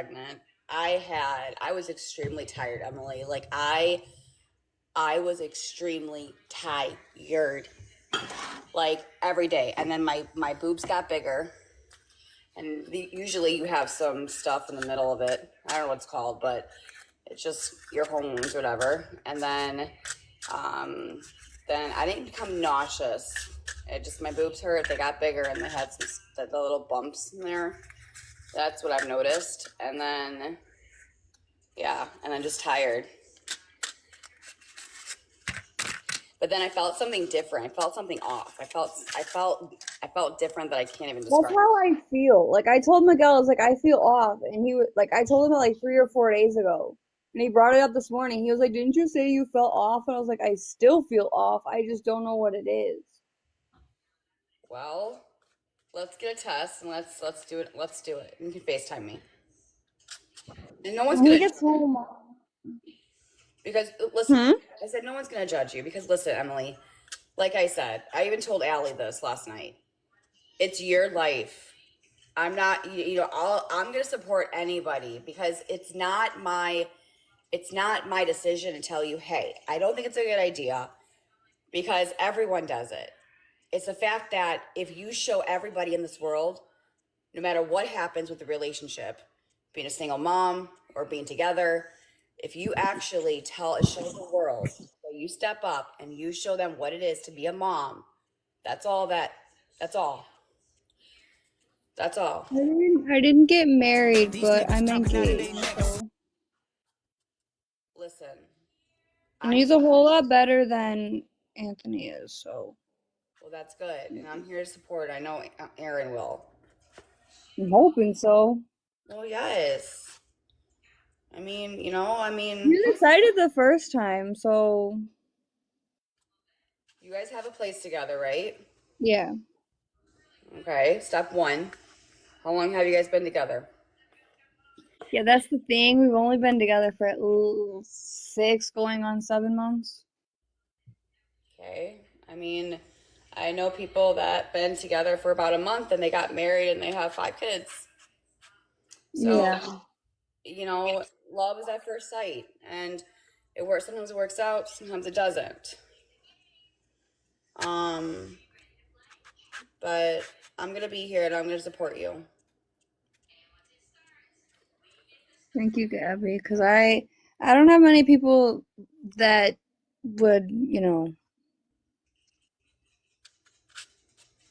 pregnant, I was extremely tired, Emily. I was extremely tired, like every day. And then my boobs got bigger, and usually you have some stuff in the middle of it. I don't know what it's called, but it's just your hormones, or whatever. And um, then I didn't become nauseous. It just my boobs hurt. They got bigger, and they had the little bumps in there. That's what I've noticed. And then yeah, and then just tired. But then I felt something different. I felt something off. I felt different that I can't even That's describe. how I feel. Like I told Miguel, I was like, I feel off, and he was like, I told him it like 3 or 4 days ago, and he brought it up this morning. He was like, "Didn't you say you felt off?" And I was like, "I still feel off. I just don't know what it is." Well, let's get a test and let's do it. Let's do it. You can FaceTime me. And no one's When he gonna gets home, because listen, hmm? I said no one's gonna judge you because listen, Emily, like I said, I even told Allie this last night. It's your life. I'm not I'm gonna support anybody because it's not my decision to tell you, hey, I don't think it's a good idea because everyone does it. It's the fact that if you show everybody in this world, no matter what happens with the relationship, being a single mom or being together, if you actually show the world that you step up and you show them what it is to be a mom, that's all that's all. That's all. I didn't get married, but I'm engaged, so Listen, and I'm he's a whole lot better than Anthony is. So well, that's good. And I'm here to support. I know Aaron will. I'm hoping so. Well, yes. I He mean, was excited the first time, so you guys have a place together, right? yeah. Okay, step one. How long have you guys been together? Yeah, that's the thing. We've only been together for 6 going on 7 months. Okay. I mean, I know people that been together for about a month and they got married and they have 5 kids. So, Yeah. love is at first sight, and it works. Sometimes it works out, sometimes it doesn't. Um, but I'm gonna be here and I'm gonna support you. Thank you, Gabby, because I don't have many people that would,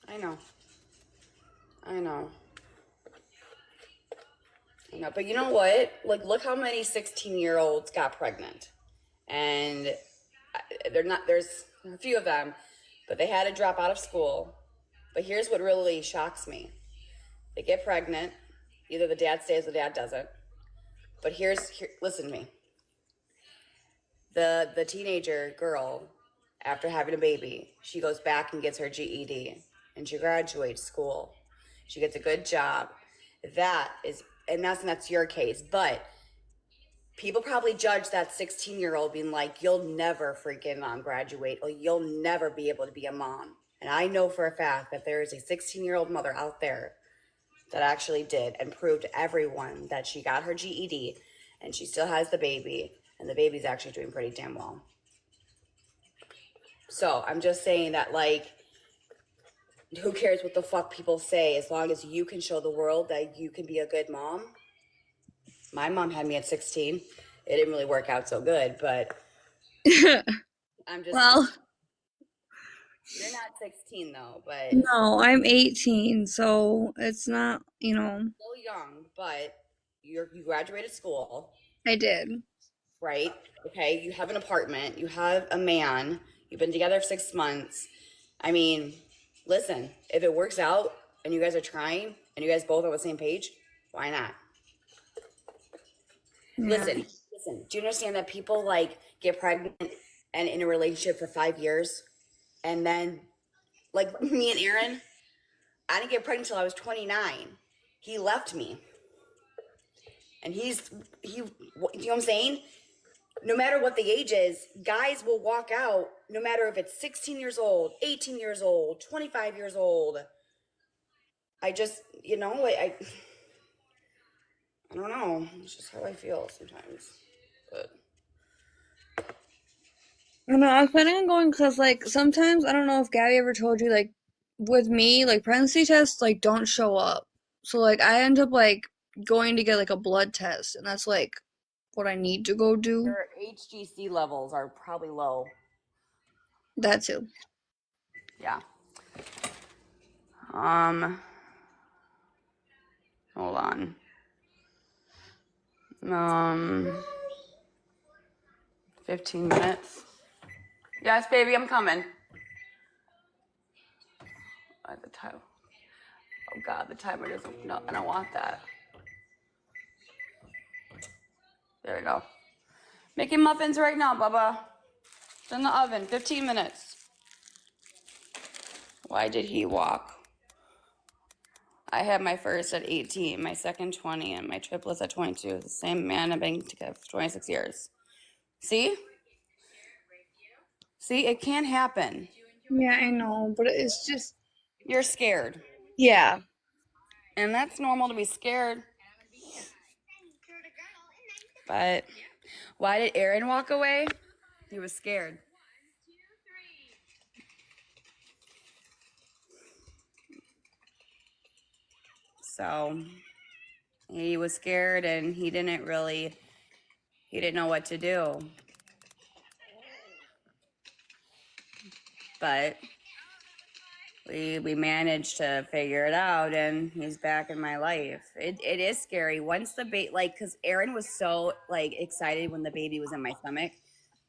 I know, I know, I know. But you know what? Like, look how many 16-year-olds got pregnant, and they're not. There's a few of them, but they had to drop out of school. But here's what really shocks me: they get pregnant. Either the dad stays or the dad doesn't. But listen to me. The teenager girl, after having a baby, she goes back and gets her GED and she graduates school. She gets a good job. That is, and that's your case. But people probably judge that 16-year-old being like, you'll never freaking graduate, or you'll never be able to be a mom. And I know for a fact that there is a 16-year-old mother out there that actually did and proved to everyone that she got her GED and she still has the baby, and the baby's actually doing pretty damn well. So I'm just saying that, like, who cares what the fuck people say as long as you can show the world that you can be a good mom. My mom had me at 16. It didn't really work out so good, but I'm just telling Well, you, you're not 16 though, but no, I'm 18, so it's not. still young. But you graduated school, I did. right? Okay, you have an apartment, you have a man, you've been together for 6 months. I mean, listen, if it works out and you guys are trying and you guys both are on the same page, why not? Yeah. Listen, do you understand that people like get pregnant and in a relationship for 5 years and then, like me and Aaron, I didn't get pregnant until I was 29. He left me, and you know what I'm saying? No matter what the age is, guys will walk out no matter if it's 16 years old, 18 years old, 25 years old. I just, I don't know. It's just how I feel sometimes. But I don't know, I was planning on going because, like, sometimes, I don't know if Gabby ever told you, like, with me, like, pregnancy tests, like, don't show up. So, like, I end up, like, going to get, like, a blood test, and that's, like, what I need to go do. your HGC levels are probably low. That too. Yeah. Hold on. 15 minutes. Yes, baby, I'm coming. The time. Oh God, the timer doesn't. No, I don't want that. There we go. Making muffins right now, Bubba. It's in the oven. 15 minutes. Why did he walk? I had my first at 18, my second 20, and my triplets at 22. The same man I've been together for 26 years. See? See, it can happen. Yeah, I know, but it's just, You're scared. yeah. And that's normal to be scared. But why did Aaron walk away? He was scared. So he was scared and he didn't know what to do. But we managed to figure it out and he's back in my life. It is scary. Once the baby, like, because Aaron was so, like, excited when the baby was in my stomach.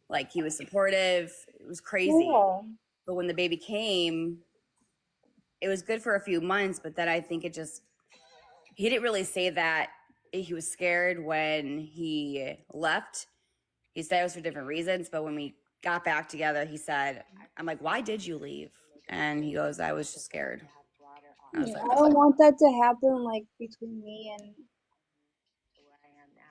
Like, he was supportive. It was crazy. Yeah. But when the baby came, it was good for a few months, but then I think he didn't really say that he was scared when he left. He said it was for different reasons, but when we got back together, he said, I'm like, why did you leave? And he goes, I was just scared. I was Yeah, like, I don't want that to happen, like, between me and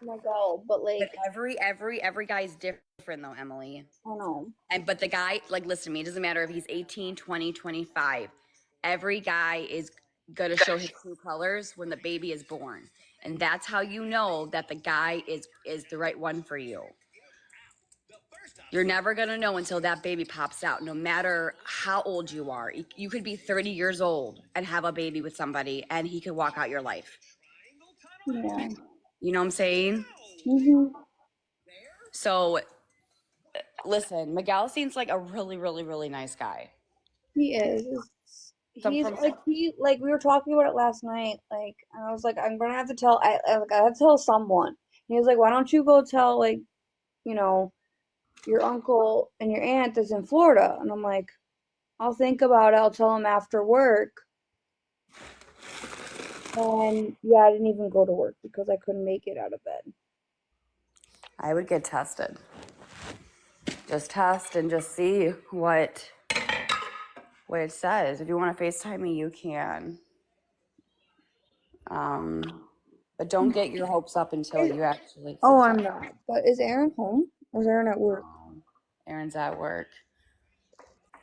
my girl, but, but like, every guy's different though, Emily. I know. But the guy, like, listen to me, it doesn't matter if he's 18, 20, 25. Every guy is going to show his true colors when the baby is born. And that's how you know that the guy is the right one for you. You're never going to know until that baby pops out, no matter how old you are. You could be 30 years old and have a baby with somebody, and he could walk out your life. Yeah. You know what I'm saying? Mhm. So, listen, Miguel seems like a really, really, really nice guy. He is. He's like like we were talking about it last night. Like I was like, I'm gonna have to tell. Like I have to tell someone. And he was like, why don't you go tell, like, you know, your uncle and your aunt that's in Florida? And I'm like, I'll think about it. I'll tell him after work. And yeah, I didn't even go to work because I couldn't make it out of bed. I would get tested. Just test and just see what it says. If you want to FaceTime me, you can. But don't get your hopes up until you actually Oh, see the I'm test. not. But is Aaron home? Or is Aaron at work? Aaron's at work.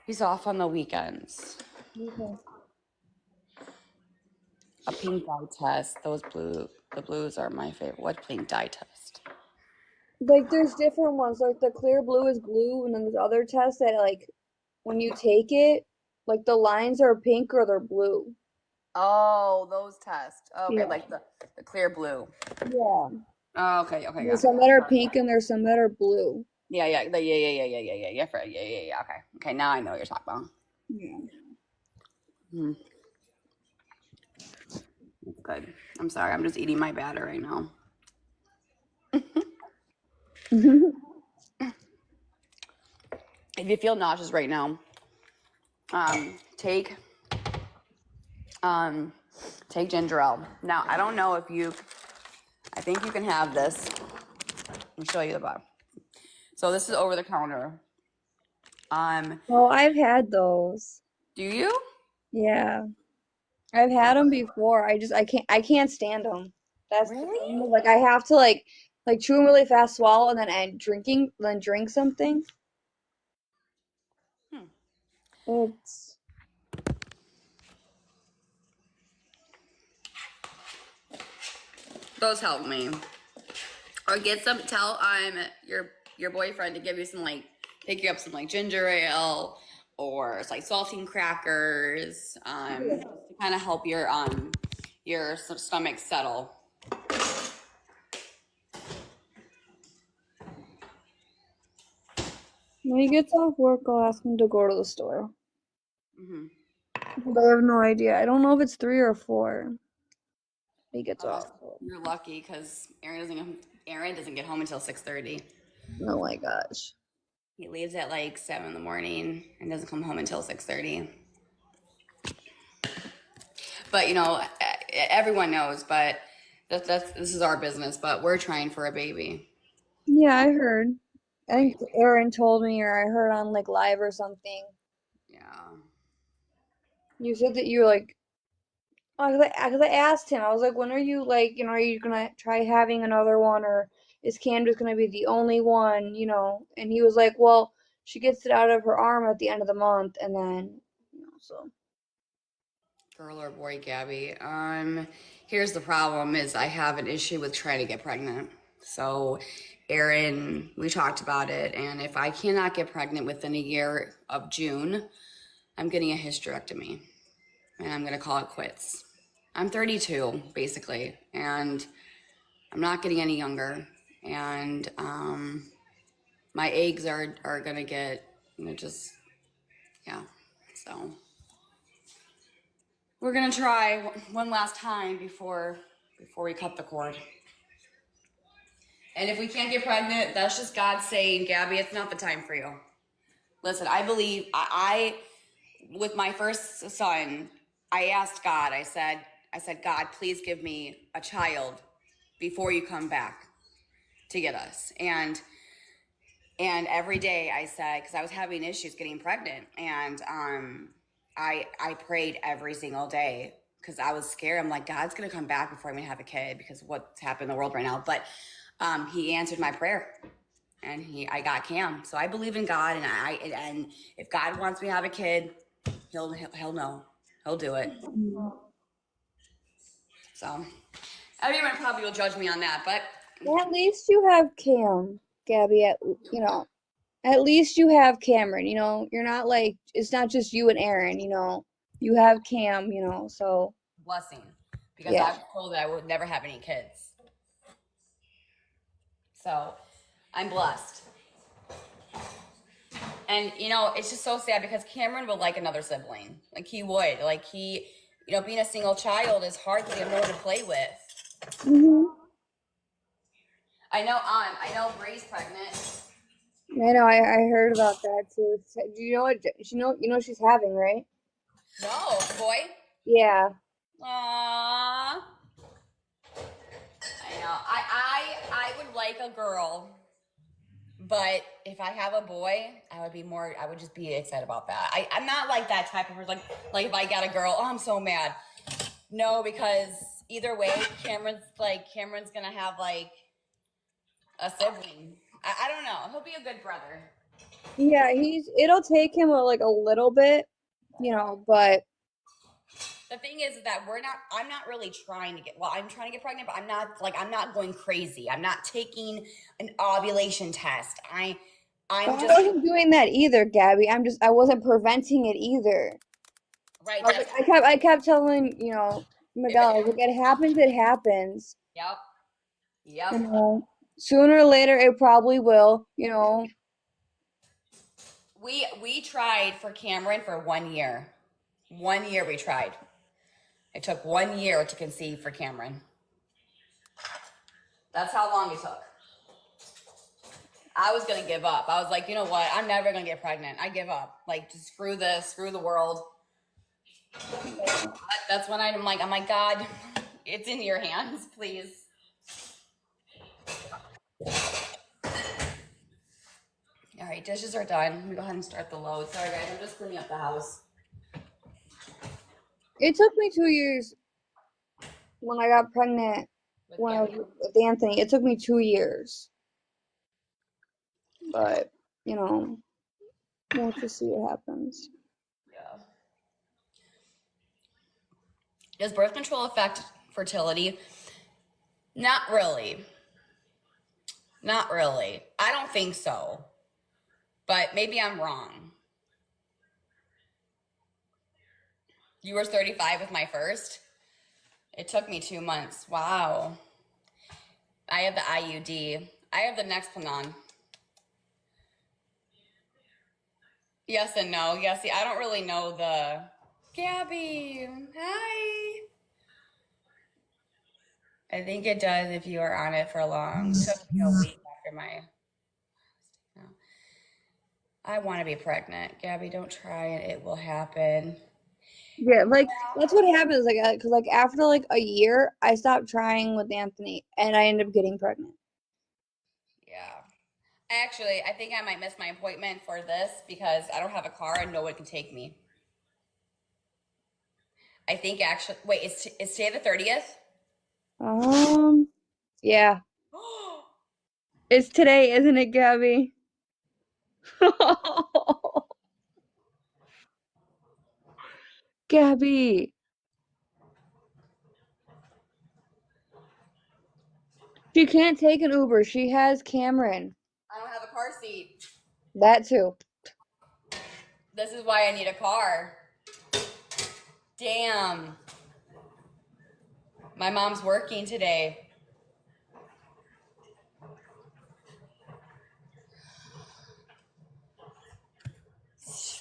He's off on the weekends. Okay. A pink dye test. The blues are my favorite. What pink dye test? Like there's different ones. Like the clear blue is blue, and then there's other tests that, like, when you take it, like the lines are pink or they're blue. Oh, those tests. Okay, Yeah. like the clear blue. Yeah. Oh, okay, There's got it. some that are pink and there's some that are blue. Yeah. Okay, now I know what you're talking about. Yeah. That's good. I'm sorry. I'm just eating my batter right now. If you feel nauseous right now, take take ginger ale. Now I don't know if I think you can have this. Let me show you the bottle. So this is over the counter. Well, I've had those. Do you? Yeah. I've had them before. I can't stand them. That's the Really? thing. Like I have to like chew them really fast, swallow, and then drink something. It's those help me. Or tell your boyfriend to give you some like, pick you up some like ginger ale or it's like saltine crackers, to kind of help your stomach settle. When he gets off work, I'll ask him to go to the store. Mm-hmm. But I have no idea. I don't know if it's 3 or 4. He gets off. You're lucky because Aaron doesn't get home until 6:30. Oh my gosh. He leaves at like 7 in the morning and doesn't come home until 6:30. But everyone knows. But this is our business. But we're trying for a baby. Yeah, I heard. I think Aaron told me, or I heard on like live or something. Yeah. You said that you were like, oh, because I asked him, I was like, when are you like, are you gonna try having another one, or is Cam just gonna be the only one, And he was like, well, she gets it out of her arm at the end of the month, and then, so. Girl or boy, Gabby. Here's the problem: is I have an issue with trying to get pregnant. So, Aaron, we talked about it, and if I cannot get pregnant within a year of June, I'm getting a hysterectomy, and I'm gonna call it quits. I'm 32, basically, and I'm not getting any younger, and my eggs are gonna get, just yeah. So we're gonna try one last time before we cut the cord. And if we can't get pregnant, that's just God saying, Gabby, it's not the time for you. Listen, I believe I with my first son, I asked God. I said, God, please give me a child before you come back to get us. And every day I said, because I was having issues getting pregnant, and I prayed every single day because I was scared. I'm like, God's gonna come back before I'm gonna have a kid because of what's happened in the world right now. But he answered my prayer, and I got Cam. So I believe in God, and if God wants me to have a kid, he'll know, he'll do it. So everyone probably will judge me on that, but At least you have Cam, Gabby. At least you have Cameron. You're not like it's not just you and Aaron. You have Cam. So blessing, because I yeah. was told that I would never have any kids. So I'm blessed. And it's just so sad because Cameron would like another sibling. Like he would. Like being a single child is hard because you have no one to play with. Mhm. I know Bray's pregnant. I know. I heard about that too. Do you know what? She's having, right? No, boy. Yeah. Aww. I know. I would like a girl, but if I have a boy, I would just be excited about that. I'm not like that type of person. Like if I got a girl, oh, I'm so mad. No, because either way, Cameron's gonna have like a sibling. I don't know. He'll be a good brother. Yeah. It'll take him like a little bit, but The thing is that I'm not really trying to I'm trying to get pregnant, but I'm not going crazy. I'm not taking an ovulation test. I'm I just wasn't doing that either, Gabby. I wasn't preventing it either. right. I kept telling, Miguel, I was like, it happens. Yep. Yep. Sooner or later it probably will, We tried for Cameron for 1 year. 1 year we tried. It took 1 year to conceive for Cameron. That's how long it took. I was gonna give up. I was like, you know what? I'm never gonna get pregnant. I give up. Like, just screw this, screw the world. That's when I'm like, God, it's in your hands, please. All right, dishes are done. Let me go ahead and start the load. Sorry, guys, I'm just cleaning up the house. It took me 2 years when I got pregnant when I was with Anthony. It took me 2 years. But, we'll just see what happens. Yeah. Does birth control affect fertility? Not really. Not really. I don't think so. But maybe I'm wrong. You were 35 with my first? It took me 2 months. Wow. I have the IUD. I have the next one on. Yes and no. Yeah, see, I don't really know the... Gabby, hi. I think it does if you are on it for long. It took me a week after my... I want to be pregnant. Gabby, don't try it. It will happen. Yeah, like that's what happens. Like, cause like after like a year, I stopped trying with Anthony, and I ended up getting pregnant. Yeah. Actually, I think I might miss my appointment for this because I don't have a car and no one can take me. I think actually, wait, is today the 30th? Yeah, it's today, isn't it, Gabby? Gabby, she can't take an Uber. She has Cameron. I don't have a car seat. That too. This is why I need a car. Damn. My mom's working today.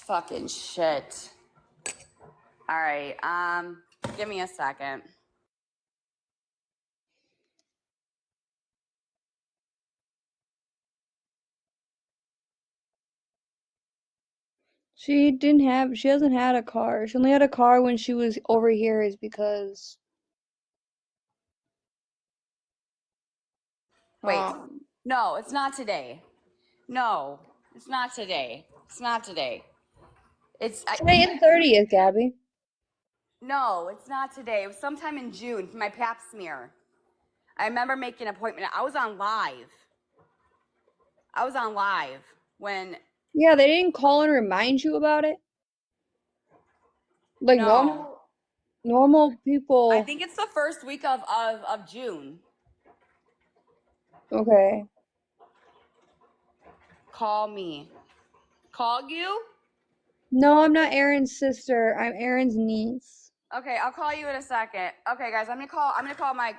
Fucking shit. All right. Give me a second. She hasn't had a car. She only had a car when she was over here is because, Wait. No, it's not today. No, it's not today. It's not today. today is 30th, Gabby. No, it's not today. It was sometime in June for my pap smear. I remember making an appointment. I was on live. I was on live when Yeah, they didn't call and remind you about it. Like no. normal I people. think it's the first week of June. Okay. Call me. Call you? No, I'm not Aaron's sister. I'm Aaron's niece. Okay, I'll call you in a second. Okay, guys, I'm gonna call my